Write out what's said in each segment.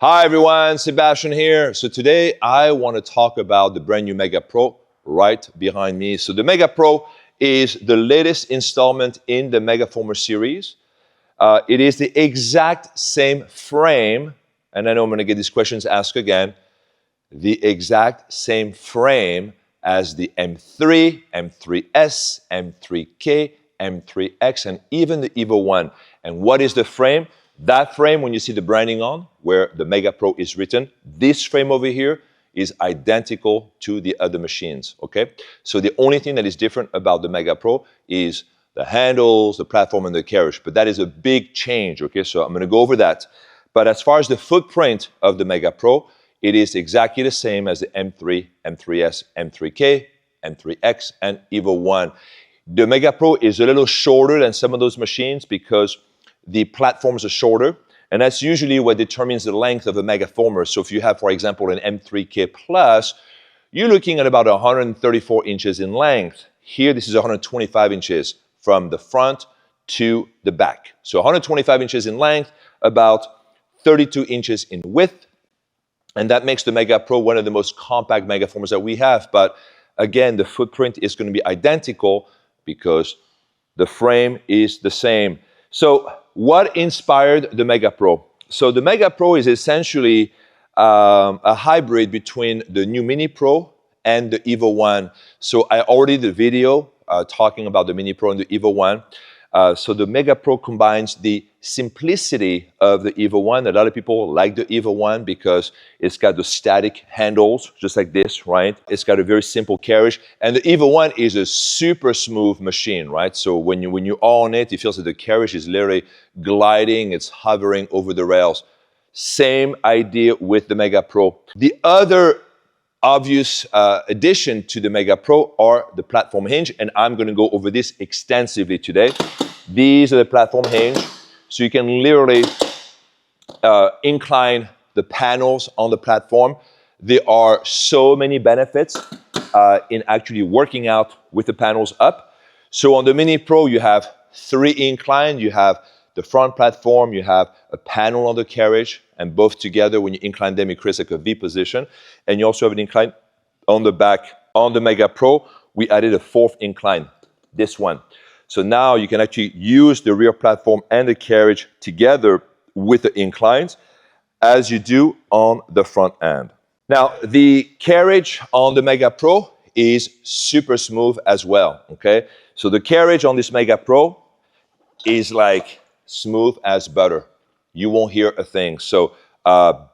Hi everyone, Sebastien here. So today I want to talk about the brand new Mega Pro right behind me. So the Mega Pro is the latest installment in the Megaformer series. It is the exact same frame, and I know I'm going to get these questions asked again, the exact same frame as the M3, M3S, M3K, M3X, and even the Evo 1. And what is the frame? That frame, when you see the branding on, where the Mega Pro is written, this frame over here is identical to the other machines, okay? So the only thing that is different about the Mega Pro is the handles, the platform, and the carriage. But that is a big change, okay? So I'm gonna go over that. But as far as the footprint of the Mega Pro, it is exactly the same as the M3, M3S, M3K, M3X, and Evo 1. The Mega Pro is a little shorter than some of those machines because the platforms are shorter, and that's usually what determines the length of a Megaformer. So if you have, for example, an M3K Plus, you're looking at about 134 inches in length. Here, this is 125 inches from the front to the back. So 125 inches in length, about 32 inches in width, and that makes the Mega Pro one of the most compact Megaformers that we have. But again, the footprint is going to be identical because the frame is the same. So what inspired the Mega Pro? So the Mega Pro is essentially a hybrid between the new Mini Pro and the Evo 1. So I already did a video talking about the Mini Pro and the Evo 1. So the Mega Pro combines the simplicity of the Evo 1. A lot of people like the Evo 1 because it's got the static handles, just like this, right? It's got a very simple carriage. And the Evo 1 is a super smooth machine, right? So when you're on it, it feels like the carriage is literally gliding, it's hovering over the rails. Same idea with the Mega Pro. The other obvious addition to the Mega Pro are the platform hinge, and I'm going to go over this extensively today. These are the platform hinge, so you can literally incline the panels on the platform. There are so many benefits in actually working out with the panels up. So on the Mini Pro, you have 3 incline. You have the front platform, you have a panel on the carriage, and both together, when you incline them, it creates like a V position. And you also have an incline on the back. On the Mega Pro, we added a 4th incline, this one. So now you can actually use the rear platform and the carriage together with the inclines as you do on the front end. Now, the carriage on the Mega Pro is super smooth as well, okay? So the carriage on this Mega Pro is like smooth as butter. You won't hear a thing. So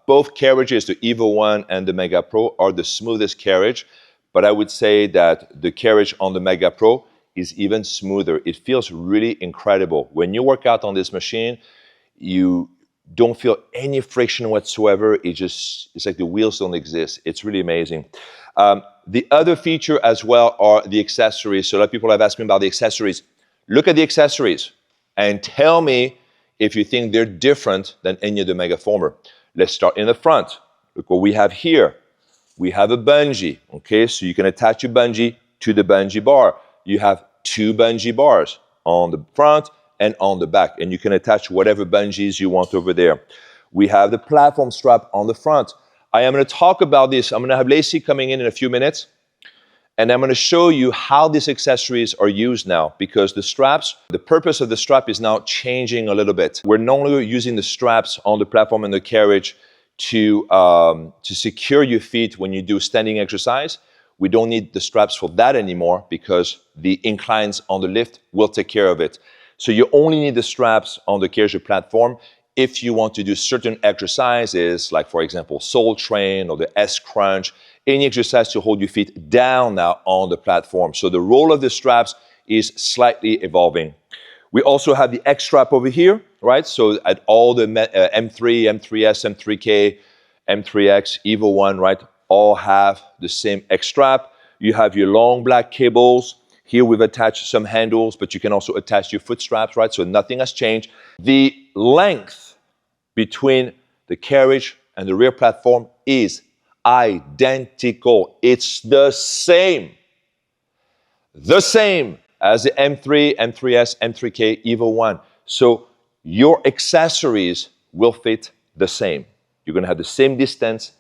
both carriages, the Evo 1 and the Mega Pro, are the smoothest carriage, but I would say that the carriage on the Mega Pro is even smoother. It feels really incredible. When you work out on this machine, you don't feel any friction whatsoever. It's like the wheels don't exist. It's really amazing. The other feature as well are the accessories. So a lot of people have asked me about the accessories. Look at the accessories and tell me if you think they're different than any of the Megaformer. Let's start in the front. Look what we have here. We have a bungee, okay? So you can attach your bungee to the bungee bar. You have 2 bungee bars on the front and on the back, and you can attach whatever bungees you want over there. We have the platform strap on the front. I am going to talk about this. I'm going to have Lacey coming in a few minutes, and I'm going to show you how these accessories are used now, because the straps, the purpose of the strap is now changing a little bit. We're no longer using the straps on the platform and the carriage to secure your feet when you do standing exercise. We don't need the straps for that anymore because the inclines on the lift will take care of it. So you only need the straps on the carriage platform if you want to do certain exercises, like for example, Soul Train or the S Crunch, any exercise to hold your feet down now on the platform. So the role of the straps is slightly evolving. We also have the X strap over here, right? So at all the M3, M3S, M3K, M3X, Evo 1, right, all have the same X strap. You have your long black cables. Here we've attached some handles, but you can also attach your foot straps, right? So nothing has changed. The length between the carriage and the rear platform is identical. It's the same as the M3, M3S, M3K, Evo 1. So your accessories will fit the same. You're going to have the same distance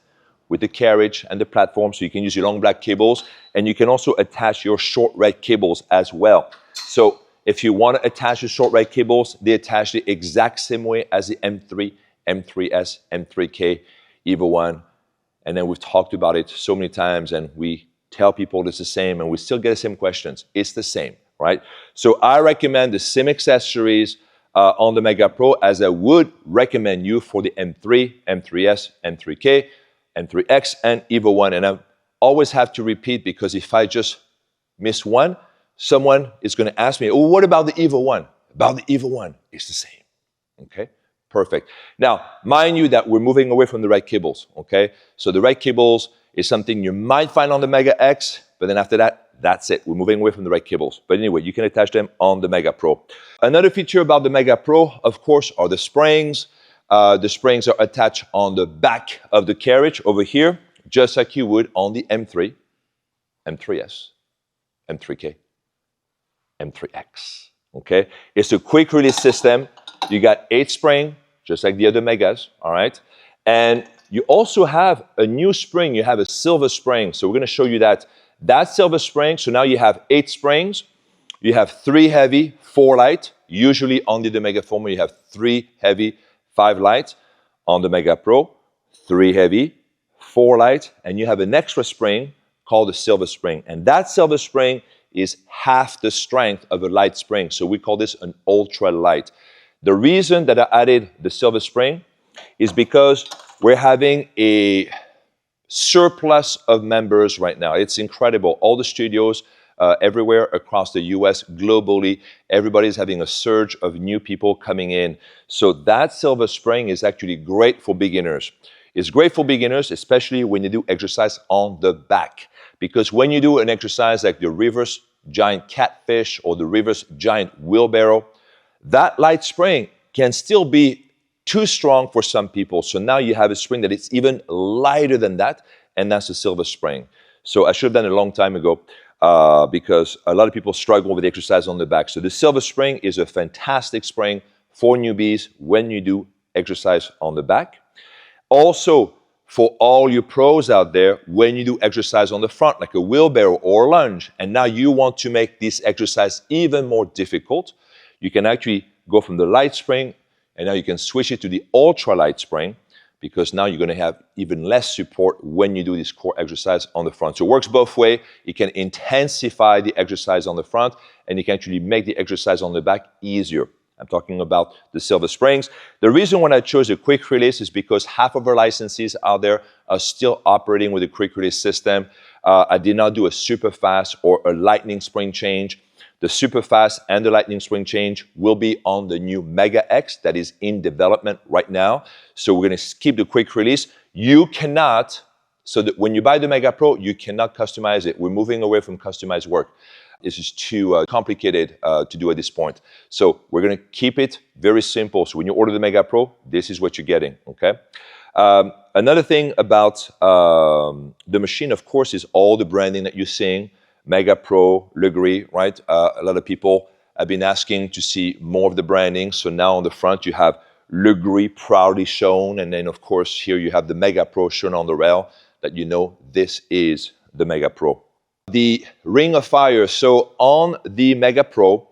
with the carriage and the platform, so you can use your long black cables, and you can also attach your short red cables as well. So if you want to attach the short red cables, they attach the exact same way as the M3, M3S, M3K, EVO 1. And then we've talked about it so many times, and we tell people it's the same, and we still get the same questions. It's the same, right? So I recommend the same accessories on the Mega Pro as I would recommend you for the M3, M3S, M3K, M3X, and EVO 1. And I always have to repeat, because if I just miss one, someone is going to ask me, oh, what about the EVO 1? About the EVO 1, it's the same, okay? Perfect. Now, mind you that we're moving away from the red cables, okay? So the red cables is something you might find on the Mega X, but then after that, that's it. We're moving away from the red cables. But anyway, you can attach them on the Mega Pro. Another feature about the Mega Pro, of course, are the springs. The springs are attached on the back of the carriage over here, just like you would on the M3, M3S, M3K, M3X, okay? It's a quick release system. You got 8 springs, just like the other Megas, all right? And you also have a new spring. You have a silver spring. So we're going to show you that. That silver spring, so now you have 8 springs. You have 3 heavy, 4 light. Usually on the Mega Former, you have 3 heavy, 5 light. On the Mega Pro, 3 heavy, 4 light. And you have an extra spring called the silver spring. And that silver spring is half the strength of a light spring. So we call this an ultra light. The reason that I added the silver spring is because we're having a surplus of members right now. It's incredible. All the studios everywhere across the US, globally, everybody's having a surge of new people coming in. So that silver spring is actually great for beginners. It's great for beginners, especially when you do exercise on the back. Because when you do an exercise like the reverse giant catfish or the reverse giant wheelbarrow, that light spring can still be too strong for some people. So now you have a spring that is even lighter than that, and that's the silver spring. So I should have done it a long time ago because a lot of people struggle with the exercise on the back. So the silver spring is a fantastic spring for newbies when you do exercise on the back. Also, for all you pros out there, when you do exercise on the front, like a wheelbarrow or lunge, and now you want to make this exercise even more difficult, you can actually go from the light spring, and now you can switch it to the ultra light spring, because now you're going to have even less support when you do this core exercise on the front. So it works both ways. It can intensify the exercise on the front, and you can actually make the exercise on the back easier. I'm talking about the silver springs. The reason why I chose a quick release is because half of our licensees out there are still operating with a quick release system. I did not do a super fast or a lightning spring change. The super fast and the lightning spring change will be on the new Mega X that is in development right now. So we're going to skip the quick release. You cannot, so that when you buy the Mega Pro, you cannot customize it. We're moving away from customized work. It's just too complicated to do at this point. So we're going to keep it very simple. So when you order the Mega Pro, this is what you're getting, okay? Another thing about the machine, of course, is all the branding that you're seeing. Mega Pro, Lagree, right? A lot of people have been asking to see more of the branding. So now on the front, you have Lagree proudly shown. And then, of course, here you have the Mega Pro shown on the rail that you know this is the Mega Pro. The Ring of Fire. So on the Mega Pro,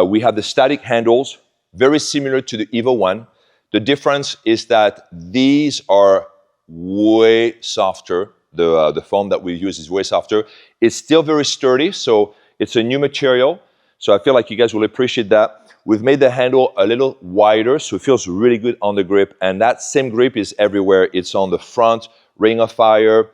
we have the static handles, very similar to the EVO 1. The difference is that these are way softer. The foam that we use is way softer. It's still very sturdy, so it's a new material. So I feel like you guys will appreciate that. We've made the handle a little wider, so it feels really good on the grip. And that same grip is everywhere. It's on the front, Ring of Fire.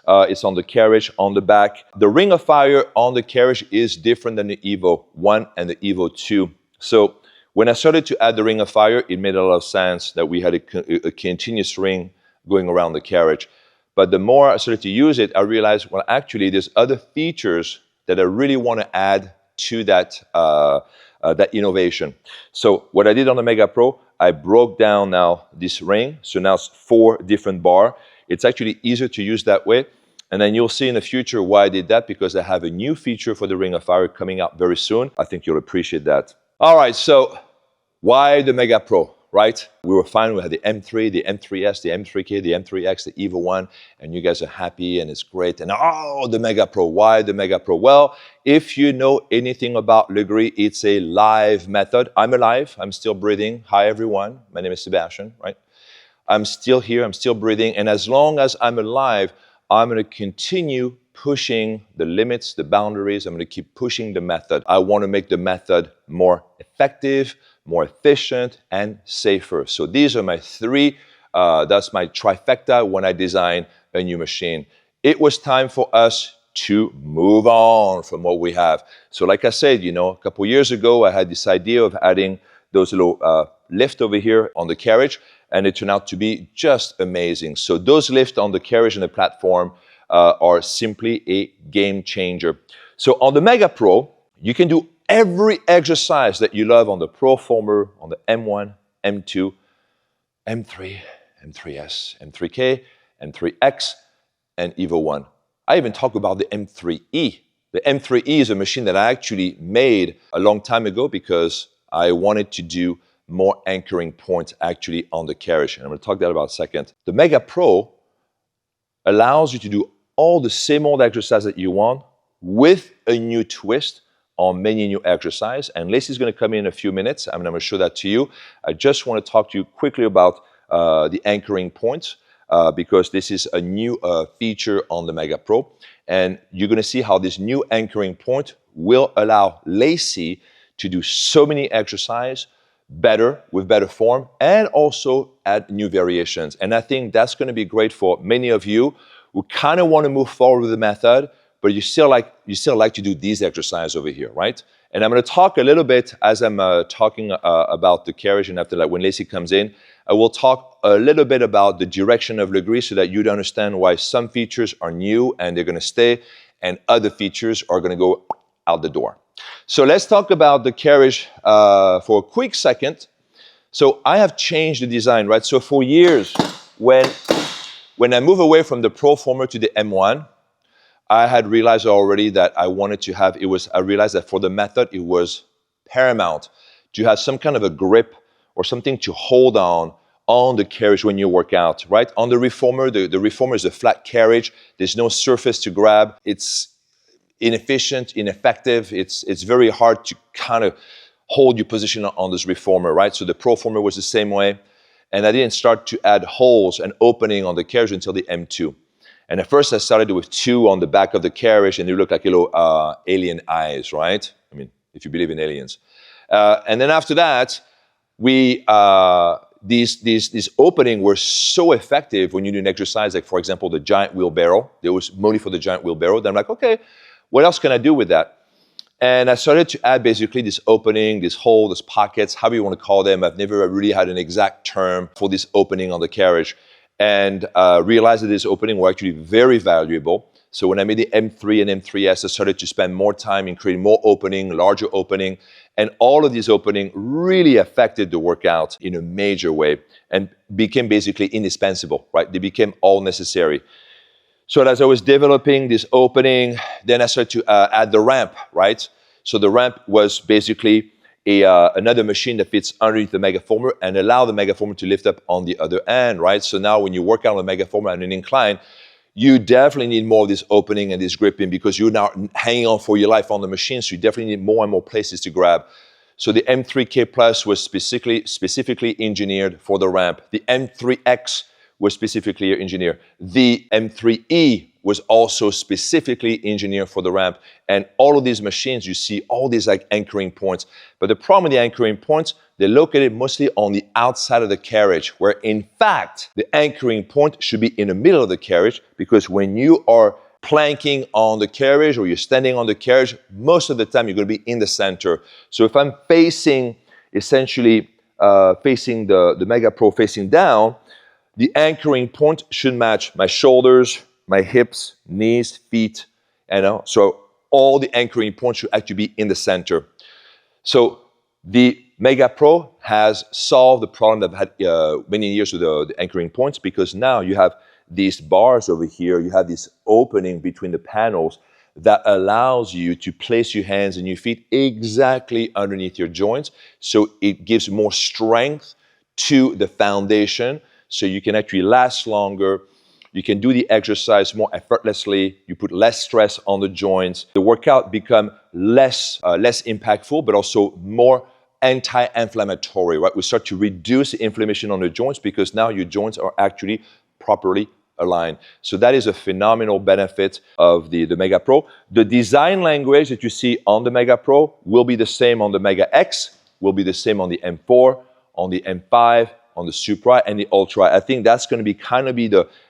It's on the carriage, on the back. The Ring of Fire on the carriage is different than the EVO 1 and the EVO 2. So when I started to add the Ring of Fire, it made a lot of sense that we had a continuous ring going around the carriage. But the more I started to use it, I realized, well, actually, there's other features that I really want to add to that, that innovation. So what I did on the Mega Pro, I broke down now this ring. So now it's 4 different bars. It's actually easier to use that way. And then you'll see in the future why I did that, because I have a new feature for the Ring of Fire coming out very soon. I think you'll appreciate that. All right, so why the Mega Pro, right? We were fine. We had the M3, the M3S, the M3K, the M3X, the EVO 1, and you guys are happy and it's great. And oh, the Mega Pro. Why the Mega Pro? Well, if you know anything about Lagree, it's a live method. I'm alive. I'm still breathing. Hi, everyone. My name is Sebastien, right? I'm still here. I'm still breathing. And as long as I'm alive, I'm going to continue pushing the limits, the boundaries. I'm going to keep pushing the method. I want to make the method more effective, more efficient, and safer. So these are my three, that's my trifecta when I design a new machine. It was time for us to move on from what we have. So like I said, you know, a couple years ago, I had this idea of adding those little lift over here on the carriage, and it turned out to be just amazing. So those lifts on the carriage and the platform are simply a game changer. So on the Mega Pro, you can do every exercise that you love on the Proformer, on the M1, M2, M3, M3S, M3K, M3X, and EVO 1. I even talk about the M3E. The M3E is a machine that I actually made a long time ago because I wanted to do more anchoring points actually on the carriage. And I'm going to talk that about a second. The Mega Pro allows you to do all the same old exercise that you want with a new twist on many new exercise. And Lacey's going to come in a few minutes. I'm going to show that to you. I just want to talk to you quickly about the anchoring points because this is a new feature on the Mega Pro. And you're going to see how this new anchoring point will allow Lacey to do so many exercises better, with better form, and also add new variations. And I think that's going to be great for many of you who kind of want to move forward with the method, but you still like to do these exercises over here, right? And I'm going to talk a little bit as I'm talking about the carriage, and after that, when Lacey comes in, I will talk a little bit about the direction of Lagree so that you'd understand why some features are new and they're going to stay, and other features are going to go out the door. So let's talk about the carriage for a quick second. So I have changed the design, right? So for years, when I move away from the Proformer to the M1, I had realized already that I wanted to have, I realized that for the method, it was paramount to have some kind of a grip or something to hold on the carriage when you work out, right? On the Reformer, the Reformer is a flat carriage. There's no surface to grab. It's inefficient, ineffective. It's very hard to kind of hold your position on this Reformer, right? So the Proformer was the same way. And I didn't start to add holes and opening on the carriage until the M2. And at first I started with 2 on the back of the carriage, and they look like little alien eyes, right? I mean, if you believe in aliens. And then after that, these openings were so effective when you do an exercise, like for example, the giant wheelbarrow. There was money for the giant wheelbarrow. Then I'm like, okay, what else can I do with that? And I started to add basically this opening, this hole, these pockets, however you want to call them. I've never really had an exact term for this opening on the carriage. And realized that this opening were actually very valuable. So when I made the M3 and M3S, I started to spend more time in creating more opening, larger opening. And all of these openings really affected the workout in a major way and became basically indispensable, right? They became all necessary. So as I was developing this opening, then I started to add the ramp, right? So the ramp was basically another machine that fits underneath the Megaformer and allow the Megaformer to lift up on the other end, right? So now when you work out on the Megaformer on an incline, you definitely need more of this opening and this gripping because you're now hanging on for your life on the machine, so you definitely need more and more places to grab. So the M3K Plus was specifically engineered for the ramp. The M3X was specifically engineered. The M3E was also specifically engineered for the ramp. And all of these machines, you see all these like anchoring points. But the problem with the anchoring points, they're located mostly on the outside of the carriage, where in fact, the anchoring point should be in the middle of the carriage, because when you are planking on the carriage or you're standing on the carriage, most of the time you're going to be in the center. So if I'm facing, essentially facing the Mega Pro facing down, the anchoring point should match my shoulders, my hips, knees, feet, so all the anchoring points should actually be in the center. So the Mega Pro has solved the problem that I've had many years with the anchoring points, because now you have these bars over here, you have this opening between the panels that allows you to place your hands and your feet exactly underneath your joints. So it gives more strength to the foundation, so you can actually last longer. You can do the exercise more effortlessly. You put less stress on the joints. The workout become less impactful, but also more anti-inflammatory, right? We start to reduce the inflammation on the joints because now your joints are actually properly aligned. So that is a phenomenal benefit of the Mega Pro. The design language that you see on the Mega Pro will be the same on the Mega X, will be the same on the M4, on the M5, on the Supra, and the Ultra. I think that's going to be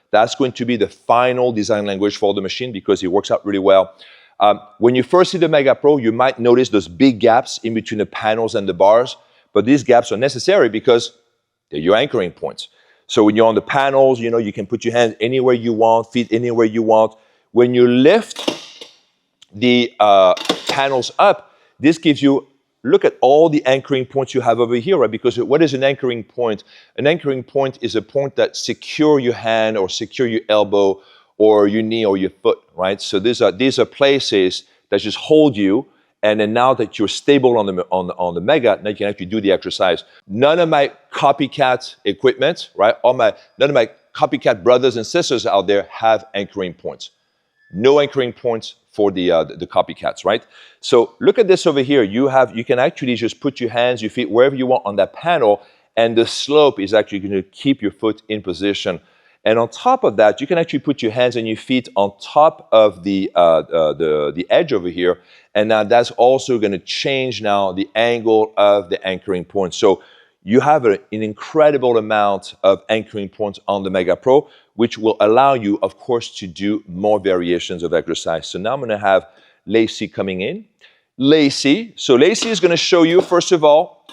that's going to be the final design language for the machine because it works out really well. When you first see the Mega Pro, you might notice those big gaps in between the panels and the bars, but these gaps are necessary because they're your anchoring points. So when you're on the panels, you know, you can put your hands anywhere you want, feet anywhere you want. When you lift the panels up, this gives you, look at all the anchoring points you have over here, right? Because what is an anchoring point? An anchoring point is a point that secure your hand or secure your elbow or your knee or your foot, right? So these are places that just hold you, and then now that you're stable on the Mega, now you can actually do the exercise. None of my copycat equipment, right? None of my copycat brothers and sisters out there have anchoring points. No anchoring points for the copycats, right? So look at this over here. You can actually just put your hands, your feet wherever you want on that panel, and the slope is actually going to keep your foot in position. And on top of that, you can actually put your hands and your feet on top of the edge over here, and now that's also going to change now the angle of the anchoring point. So you have an incredible amount of anchoring points on the Mega Pro, which will allow you, of course, to do more variations of exercise. So now I'm going to have Lacey coming in. Lacey is going to show you, first of all,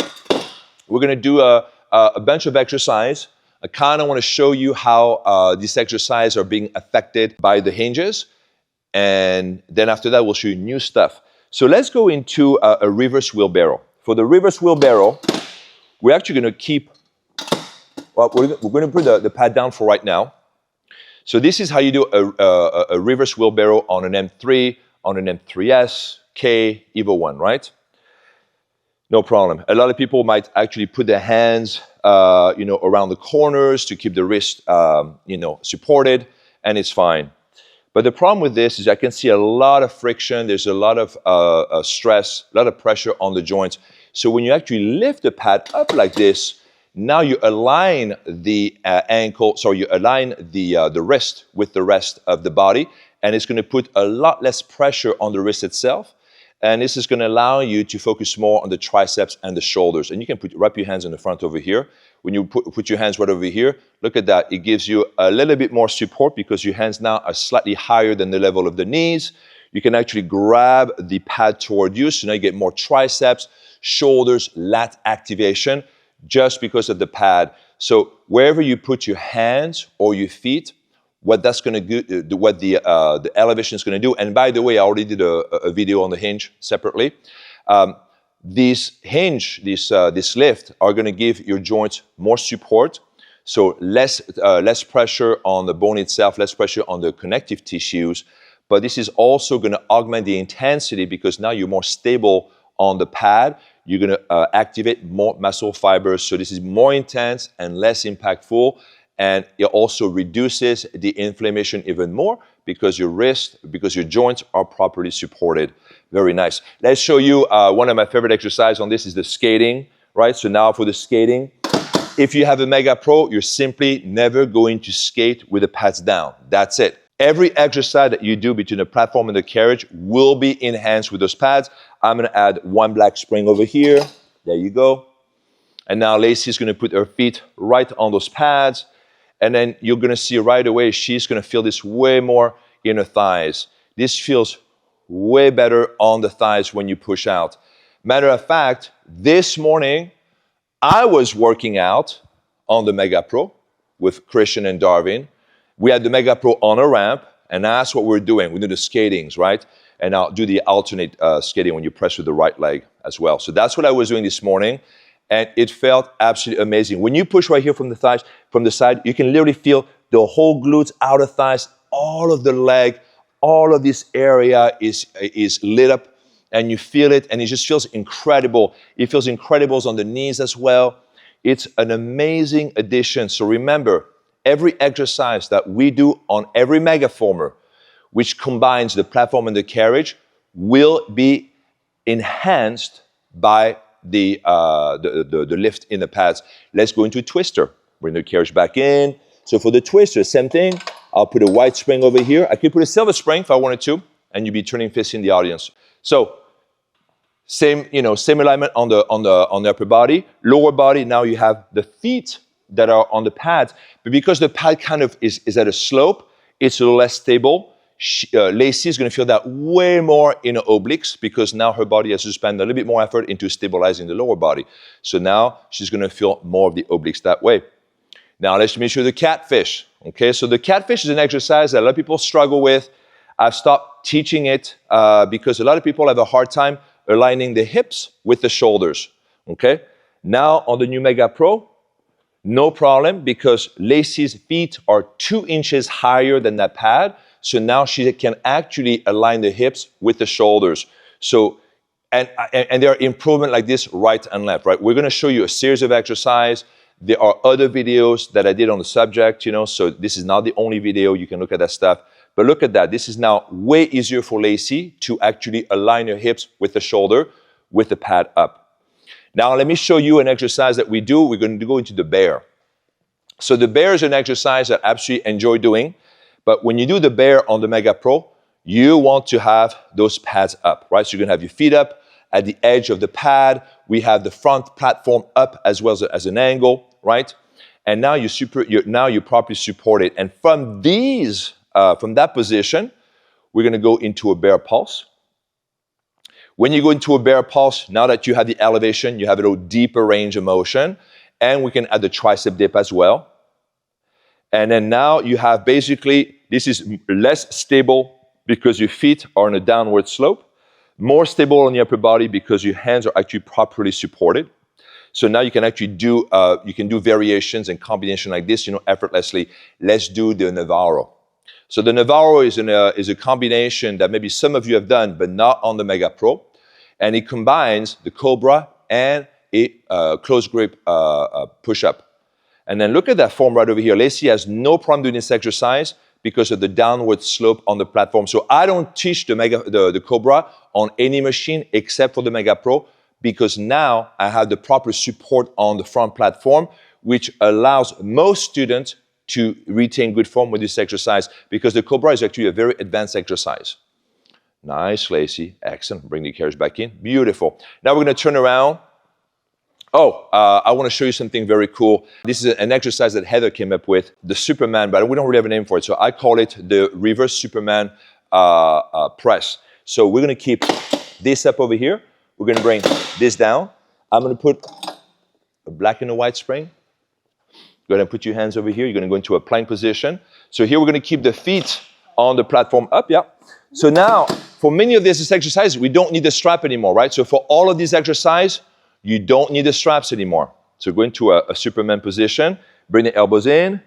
we're going to do a bunch of exercise. I kind of want to show you how these exercises are being affected by the hinges. And then after that, we'll show you new stuff. So let's go into a reverse wheelbarrow. For the reverse wheelbarrow, we're actually going to keep, well, we're going to put the pad down for right now. So this is how you do a reverse wheelbarrow on an M3, on an M3S, K, Evo 1, right? No problem. A lot of people might actually put their hands, around the corners to keep the wrist, supported, and it's fine. But the problem with this is I can see a lot of friction. There's a lot of stress, a lot of pressure on the joints. So when you actually lift the pad up like this, now you align the you align the wrist with the rest of the body, and it's going to put a lot less pressure on the wrist itself. And this is going to allow you to focus more on the triceps and the shoulders. And you can wrap your hands in the front over here. When you put your hands right over here, look at that. It gives you a little bit more support because your hands now are slightly higher than the level of the knees. You can actually grab the pad toward you, so now you get more triceps, shoulders, lat activation just because of the pad. So wherever you put your hands or your feet, what that's going to do, what the elevation is going to do. And by the way, I already did a video on the hinge separately. This lift are going to give your joints more support. So less pressure on the bone itself, less pressure on the connective tissues. But this is also going to augment the intensity because now you're more stable on the pad. You're going to activate more muscle fibers. So this is more intense and less impactful. And it also reduces the inflammation even more because your joints are properly supported. Very nice. Let's show you one of my favorite exercises on this is the skating, right? So now for the skating, if you have a Mega Pro, you're simply never going to skate with the pads down. That's it. Every exercise that you do between the platform and the carriage will be enhanced with those pads. I'm going to add one black spring over here. There you go. And now Lacey's going to put her feet right on those pads. And then you're going to see right away, she's going to feel this way more in her thighs. This feels way better on the thighs when you push out. Matter of fact, this morning, I was working out on the Mega Pro with Christian and Darwin. We had the Mega Pro on a ramp, and that's what we're doing. We do the skatings, right? And I'll do the alternate skating when you press with the right leg as well. So that's what I was doing this morning. And it felt absolutely amazing. When you push right here from the thighs, from the side, you can literally feel the whole glutes, outer thighs, all of the leg, all of this area is lit up, and you feel it, and it just feels incredible. It feels incredible on the knees as well. It's an amazing addition. So remember, every exercise that we do on every megaformer, which combines the platform and the carriage, will be enhanced by the lift in the pads. Let's go into twister. Bring the carriage back in. So for the twister, same thing. I'll put a white spring over here. I could put a silver spring if I wanted to, and you'd be turning fists in the audience. So same alignment on the upper body. Lower body, now you have the feet that are on the pads, but because the pad kind of is at a slope, it's a little less stable. Lacy is going to feel that way more in her obliques because now her body has to spend a little bit more effort into stabilizing the lower body. So now she's going to feel more of the obliques that way. Now let's make sure the catfish. Okay, so the catfish is an exercise that a lot of people struggle with. I've stopped teaching it because a lot of people have a hard time aligning the hips with the shoulders. Okay, now on the new Mega Pro, no problem because Lacy's feet are 2 inches higher than that pad. So now she can actually align the hips with the shoulders. So, and there are improvements like this right and left, right? We're going to show you a series of exercises. There are other videos that I did on the subject, so this is not the only video. You can look at that stuff. But look at that. This is now way easier for Lacy to actually align her hips with the shoulder with the pad up. Now, let me show you an exercise that we do. We're going to go into the bear. So the bear is an exercise that I absolutely enjoy doing. But when you do the bear on the Mega Pro, you want to have those pads up, right? So you're going to have your feet up at the edge of the pad. We have the front platform up as well as an angle, right? And now you're properly supported. And from that position, we're going to go into a bear pulse. When you go into a bear pulse, now that you have the elevation, you have a little deeper range of motion. And we can add the tricep dip as well. And then now you have basically, this is less stable because your feet are on a downward slope, more stable on the upper body because your hands are actually properly supported. So now you can actually do, variations and combination like this, effortlessly. Let's do the Navarro. So the Navarro is a combination that maybe some of you have done, but not on the Mega Pro. And it combines the Cobra and a close grip push-up. And then look at that form right over here. Lacy has no problem doing this exercise because of the downward slope on the platform. So I don't teach the Cobra on any machine except for the Mega Pro because now I have the proper support on the front platform, which allows most students to retain good form with this exercise because the Cobra is actually a very advanced exercise. Nice, Lacy. Excellent. Bring the carriage back in. Beautiful. Now we're going to turn around. I want to show you something very cool. This is an exercise that Heather came up with, the Superman, but we don't really have a name for it, so I call it the reverse Superman press. So we're going to keep this up over here. We're going to bring this down. I'm going to put a black and a white spring. Go ahead and put your hands over here. You're going to go into a plank position. So here we're going to keep the feet on the platform up, yeah. So now, for many of these exercises, we don't need the strap anymore, right? So for all of these exercises, you don't need the straps anymore. So go into a Superman position, bring the elbows in, and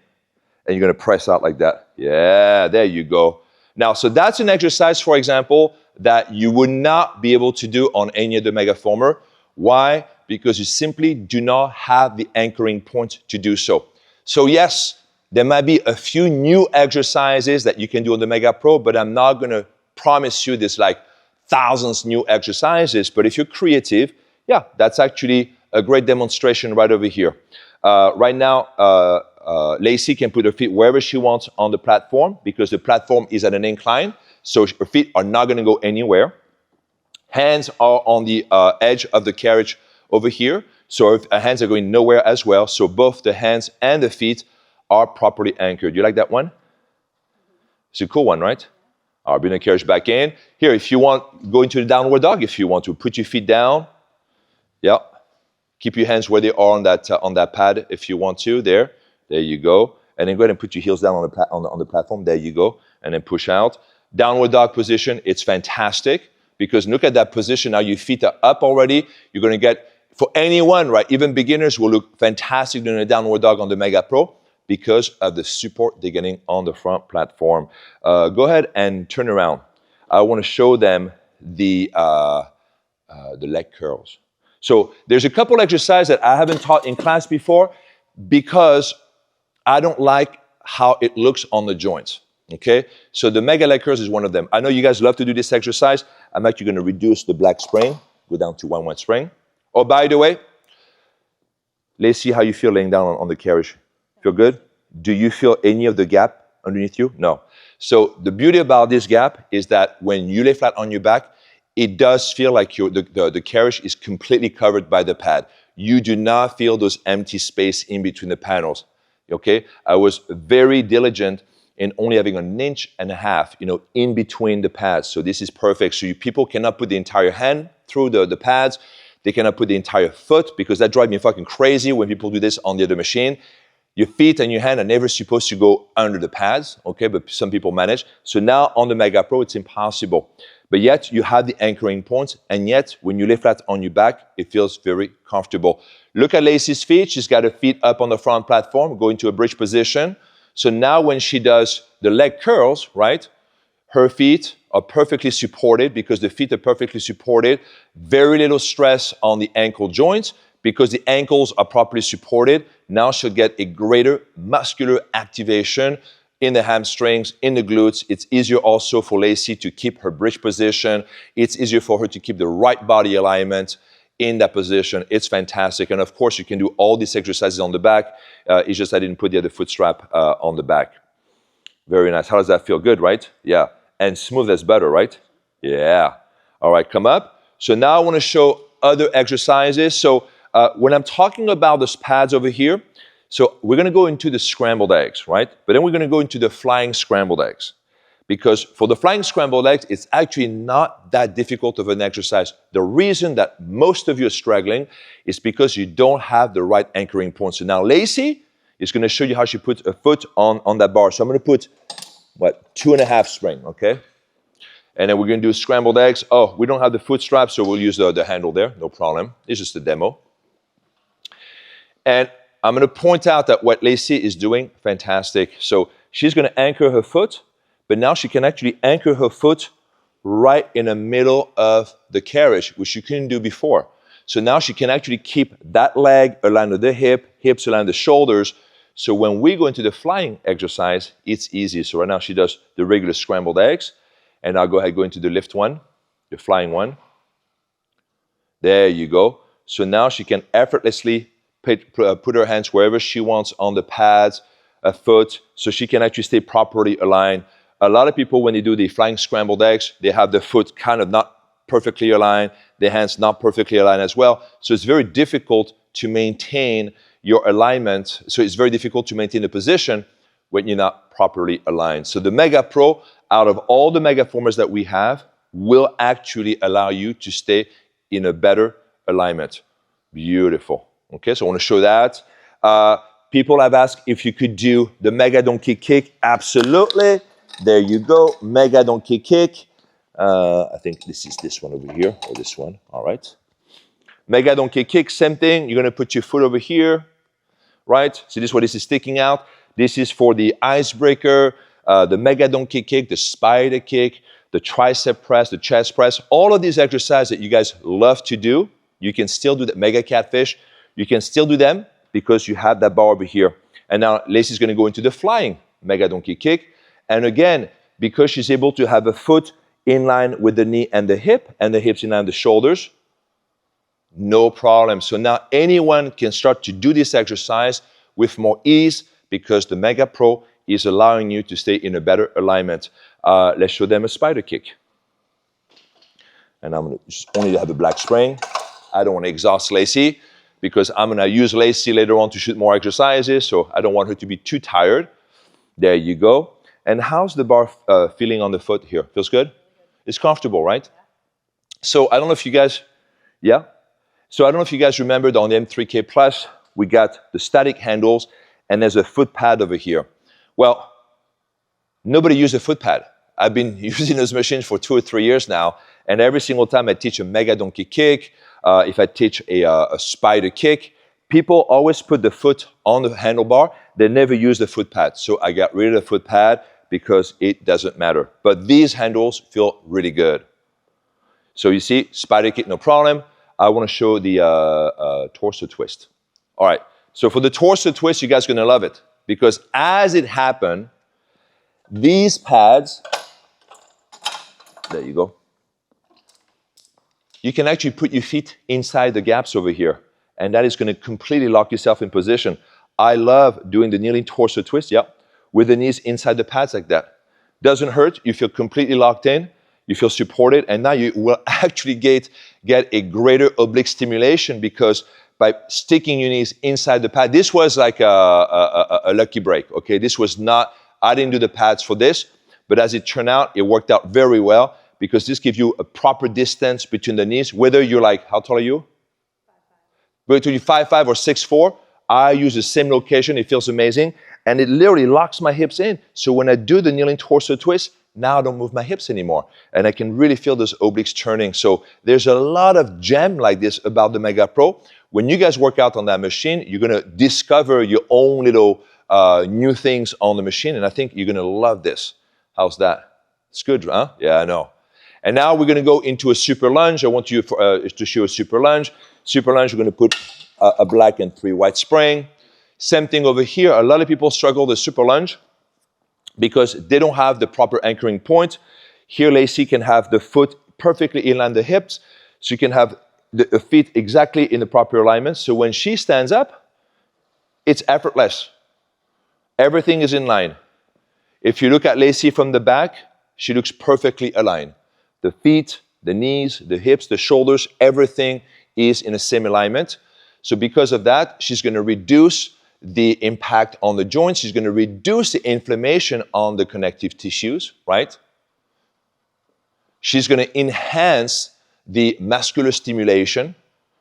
you're going to press out like that. Yeah, there you go. Now, so that's an exercise, for example, that you would not be able to do on any other megaformer. Why? Because you simply do not have the anchoring point to do so. So yes, there might be a few new exercises that you can do on the Mega Pro, but I'm not going to promise you there's like thousands new exercises. But if you're creative, yeah, that's actually a great demonstration right over here. Right now, Lacy can put her feet wherever she wants on the platform because the platform is at an incline, so her feet are not going to go anywhere. Hands are on the edge of the carriage over here, so her hands are going nowhere as well. So both the hands and the feet are properly anchored. You like that one? It's a cool one, right? I'll bring the carriage back in. Here, if you want, go into the downward dog if you want to. Put your feet down. Yeah. Keep your hands where they are on that pad if you want to. There you go. And then go ahead and put your heels down on the platform. There you go. And then push out. Downward dog position. It's fantastic because look at that position. Now your feet are up already. You're going to get, for anyone, right? Even beginners will look fantastic doing a downward dog on the Mega Pro because of the support they're getting on the front platform. Go ahead and turn around. I want to show them the leg curls. So there's a couple exercises that I haven't taught in class before because I don't like how it looks on the joints, okay? So the mega leg curls is one of them. I know you guys love to do this exercise. I'm actually gonna reduce the black spring, go down to 1-1 spring. Oh, by the way, let's see how you feel laying down on the carriage. Feel good? Do you feel any of the gap underneath you? No. So the beauty about this gap is that when you lay flat on your back, it does feel like the carriage is completely covered by the pad. You do not feel those empty space in between the panels, okay? I was very diligent in only having 1.5 inches, in between the pads. So this is perfect. So people cannot put the entire hand through the pads. They cannot put the entire foot because that drives me fucking crazy when people do this on the other machine. Your feet and your hand are never supposed to go under the pads, okay? But some people manage. So now on the Mega Pro, it's impossible. But yet you have the anchoring points, and yet when you lay flat on your back, it feels very comfortable. Look at Lacey's feet. She's got her feet up on the front platform, going to a bridge position. So now when she does the leg curls, right, her feet are perfectly supported because the feet are perfectly supported. Very little stress on the ankle joints because the ankles are properly supported. Now she'll get a greater muscular activation in the hamstrings, in the glutes. It's easier also for Lacey to keep her bridge position. It's easier for her to keep the right body alignment in that position. It's fantastic. And of course, you can do all these exercises on the back. It's just I didn't put the other foot strap on the back. Very nice. How does that feel? Good, right? Yeah. And smooth as butter, right? Yeah. All right, come up. So now I want to show other exercises. So when I'm talking about those pads over here, so we're going to go into the scrambled eggs, right? But then we're going to go into the flying scrambled eggs. Because for the flying scrambled eggs, it's actually not that difficult of an exercise. The reason that most of you are struggling is because you don't have the right anchoring point. So now Lacey is going to show you how she puts a foot on that bar. So I'm going to put, 2.5 spring, okay? And then we're going to do scrambled eggs. Oh, we don't have the foot strap, so we'll use the handle there. No problem. It's just a demo. And I'm going to point out that what Lacey is doing, fantastic. So she's going to anchor her foot, but now she can actually anchor her foot right in the middle of the carriage, which you couldn't do before. So now she can actually keep that leg aligned with the hips aligned with the shoulders. So when we go into the flying exercise, it's easy. So right now she does the regular scrambled eggs, and I'll go ahead and go into the lift one, the flying one. There you go. So now she can effortlessly put her hands wherever she wants on the pads, a foot, so she can actually stay properly aligned. A lot of people, when they do the flying scrambled eggs, they have the foot kind of not perfectly aligned, the hands not perfectly aligned as well. So it's very difficult to maintain your alignment. So it's very difficult to maintain the position when you're not properly aligned. So the Mega Pro, out of all the Mega Formers that we have, will actually allow you to stay in a better alignment. Beautiful. Okay, so I want to show that. People have asked if you could do the Mega Donkey Kick. Absolutely. There you go. Mega Donkey Kick. I think this is this one over here, or this one. All right. Mega Donkey Kick, same thing. You're going to put your foot over here, right? See this is where this is sticking out. This is for the icebreaker, the Mega Donkey Kick, the spider kick, the tricep press, the chest press. All of these exercises that you guys love to do, you can still do that. Mega Catfish, you can still do them because you have that bar over here. And now Lacey's going to go into the flying Mega Donkey Kick. And again, because she's able to have a foot in line with the knee and the hip, and the hips in line with the shoulders, no problem. So now anyone can start to do this exercise with more ease because the Mega Pro is allowing you to stay in a better alignment. Let's show them a spider kick. And I'm going to just only have a black spring. I don't want to exhaust Lacey because I'm going to use Lacey later on to shoot more exercises, so I don't want her to be too tired. There you go. And how's the bar feeling on the foot here? Feels good? It's comfortable, right? So I don't know if you guys, yeah? So I don't know if you guys remembered on the M3K Plus, we got the static handles and there's a foot pad over here. Well, nobody used a foot pad. I've been using those machines for 2 or 3 years now, and every single time I teach a Mega Donkey Kick, if I teach a spider kick, people always put the foot on the handlebar. They never use the foot pad. So I got rid of the foot pad because it doesn't matter. But these handles feel really good. So you see, spider kick, no problem. I want to show the torso twist. All right, so for the torso twist, you guys are going to love it because as it happened, these pads, there you go, you can actually put your feet inside the gaps over here, and that is going to completely lock yourself in position. I love doing the kneeling torso twist, with the knees inside the pads like that. Doesn't hurt, you feel completely locked in, you feel supported, and now you will actually get a greater oblique stimulation because by sticking your knees inside the pad, this was like a lucky break, okay? This was not, I didn't do the pads for this, but as it turned out, it worked out very well because this gives you a proper distance between the knees, whether you're like, how tall are you? 5'5". Whether you're 5'5" or 6'4", I use the same location, it feels amazing, and it literally locks my hips in. So when I do the kneeling torso twist, now I don't move my hips anymore. And I can really feel those obliques turning. So there's a lot of gem like this about the Mega Pro. When you guys work out on that machine, you're gonna discover your own little new things on the machine, and I think you're gonna love this. How's that? It's good, huh? Yeah, I know. And now we're gonna go into a super lunge. I want you to show a super lunge. Super lunge, we're gonna put a black and 3 white spring. Same thing over here. A lot of people struggle with super lunge because they don't have the proper anchoring point. Here, Lacey can have the foot perfectly in line the hips, so you can have the feet exactly in the proper alignment. So when she stands up, it's effortless. Everything is in line. If you look at Lacey from the back, she looks perfectly aligned. The feet, the knees, the hips, the shoulders, everything is in the same alignment. So because of that, she's going to reduce the impact on the joints. She's going to reduce the inflammation on the connective tissues, right? She's going to enhance the muscular stimulation.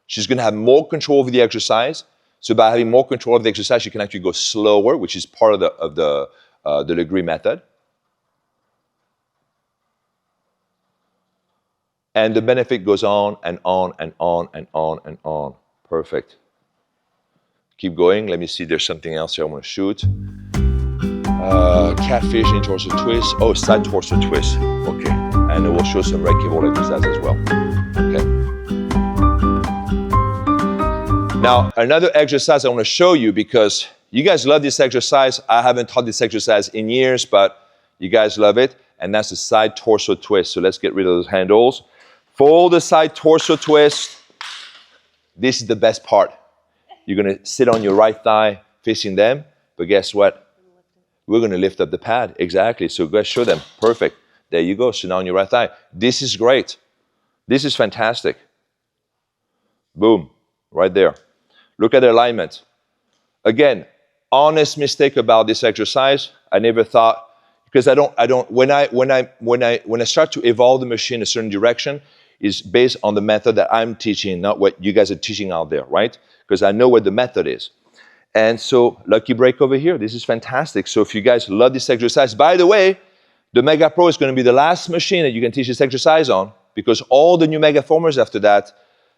She's going to have more control over the exercise. So by having more control of the exercise, you can actually go slower, which is part of the Lagree method. And the benefit goes on and on and on and on and on. Perfect. Keep going. Let me see. There's something else here I want to shoot. Catfish in torso twist. Oh, side torso twist. Okay. And we'll show some right cable exercise as well. Okay. Now, another exercise I want to show you because you guys love this exercise. I haven't taught this exercise in years, but you guys love it. And that's the side torso twist. So let's get rid of those handles. For the side torso twist, this is the best part. You're going to sit on your right thigh facing them, but guess what? We're going to lift up the pad. Exactly. So go show them. Perfect. There you go. So now on your right thigh. This is great. This is fantastic. Boom. Right there. Look at the alignment. Again, honest mistake about this exercise. I never thought, because when I start to evolve the machine in a certain direction, is based on the method that I'm teaching, not what you guys are teaching out there, right? Because I know what the method is. And so, lucky break over here. This is fantastic. So if you guys love this exercise, by the way, the Mega Pro is going to be the last machine that you can teach this exercise on because all the new Mega Formers after that,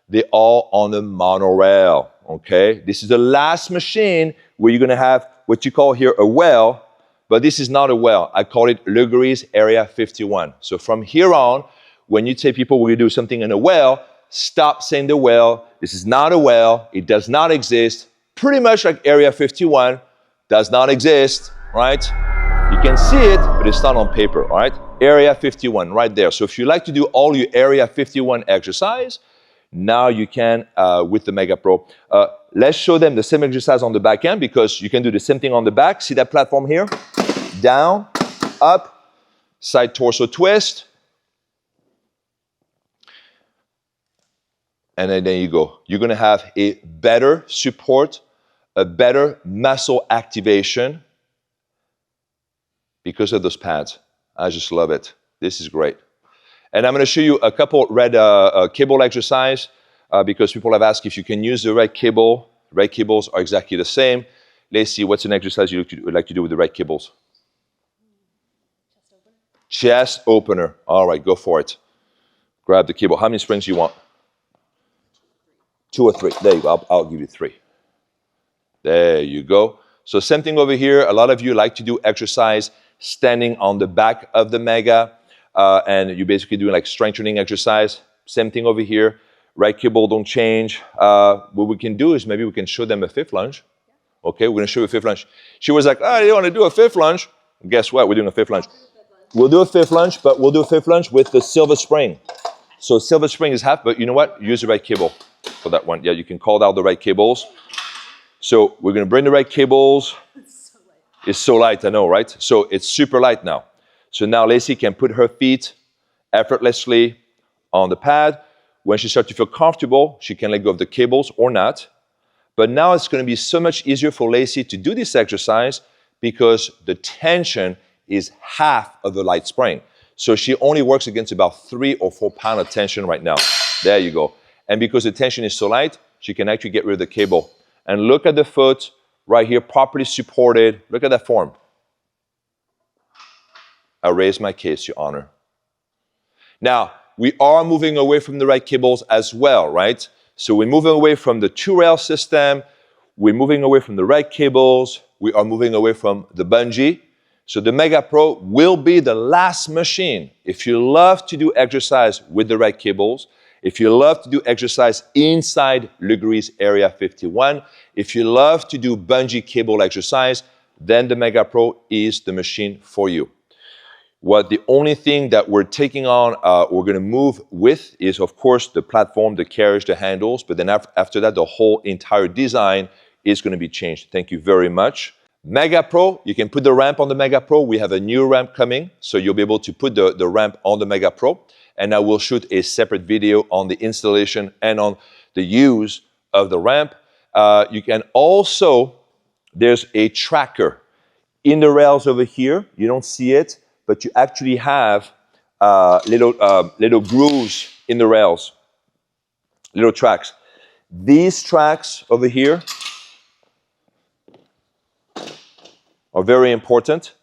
they're all on the monorail, okay? This is the last machine where you're going to have what you call here a well, but this is not a well. I call it Lagree's Area 51. So from here on, when you say people will do something in a well, stop saying the well. This is not a well. It does not exist. Pretty much like Area 51 does not exist, right? You can see it, but it's not on paper, right? Area 51 right there. So if you like to do all your Area 51 exercise, now you can with the Mega Pro. Let's show them the same exercise on the back end because you can do the same thing on the back. See that platform here? Down, up, side torso twist. And then there you go. You're going to have a better support, a better muscle activation because of those pads. I just love it. This is great. And I'm going to show you a couple red cable exercise because people have asked if you can use the red cable. Red cables are exactly the same. Let's see, what's an exercise you would like to do with the red cables? Chest opener. All right, go for it. Grab the cable. How many springs do you want? 2 or 3. There you go. I'll give you 3. There you go. So same thing over here. A lot of you like to do exercise standing on the back of the Mega. And you're basically doing like strength training exercise. Same thing over here. right cable don't change. What we can do is maybe we can show them a fifth lunge. Okay, we're gonna show you a fifth lunge. She was like, I don't want to do a fifth lunge. Guess what? We're doing a fifth lunge. We'll do a fifth lunge, but we'll do a fifth lunge with the silver spring. So silver spring is half, but you know what? Use the right cable for that one. Yeah, you can call out the right cables. So we're gonna bring the right cables. It's so light, I know, right? So it's super light now. So now Lacey can put her feet effortlessly on the pad. When she starts to feel comfortable, she can let go of the cables or not. But now it's going to be so much easier for Lacey to do this exercise because the tension is half of the light spring. So she only works against about 3 or 4 pounds of tension right now. There you go. And because the tension is so light, she can actually get rid of the cable. And look at the foot right here, properly supported. Look at that form. I raise my case, Your Honor. Now, we are moving away from the right cables as well, right? So we're moving away from the 2-rail system. We're moving away from the right cables. We are moving away from the bungee. So the Mega Pro will be the last machine. If you love to do exercise with the right cables, if you love to do exercise inside Lagree's Area 51, if you love to do bungee cable exercise, then the Mega Pro is the machine for you. The only thing that we're taking on, we're going to move with is, of course, the platform, the carriage, the handles. But then after that, the whole entire design is going to be changed. Thank you very much. Mega Pro, you can put the ramp on the Mega Pro. We have a new ramp coming, so you'll be able to put the ramp on the Mega Pro. And I will shoot a separate video on the installation and on the use of the ramp. You can also, there's a tracker in the rails over here. You don't see it, but you actually have little grooves in the rails, little tracks. These tracks over here are very important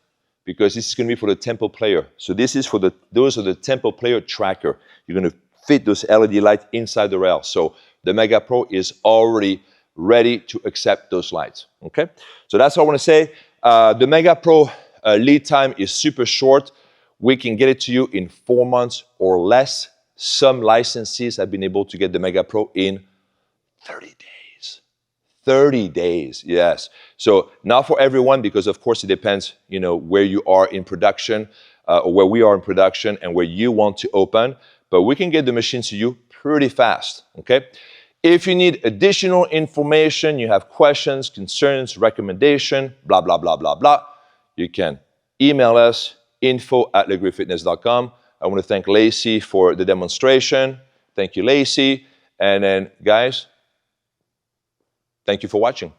because this is going to be for the tempo player. So this is for those are the tempo player tracker. You're going to fit those LED lights inside the rail. So the Mega Pro is already ready to accept those lights, okay? So that's all I want to say. The Mega Pro lead time is super short. We can get it to you in 4 months or less. Some licensees have been able to get the Mega Pro in 30 days. 30 days, yes. So not for everyone, because of course it depends, you know, where you are in production, or where we are in production and where you want to open. But we can get the machines to you pretty fast, okay? If you need additional information, you have questions, concerns, recommendation, blah, blah, blah, blah, blah, you can email us, info@lagreefitness.com. I want to thank Lacey for the demonstration. Thank you, Lacey. And then, guys, thank you for watching.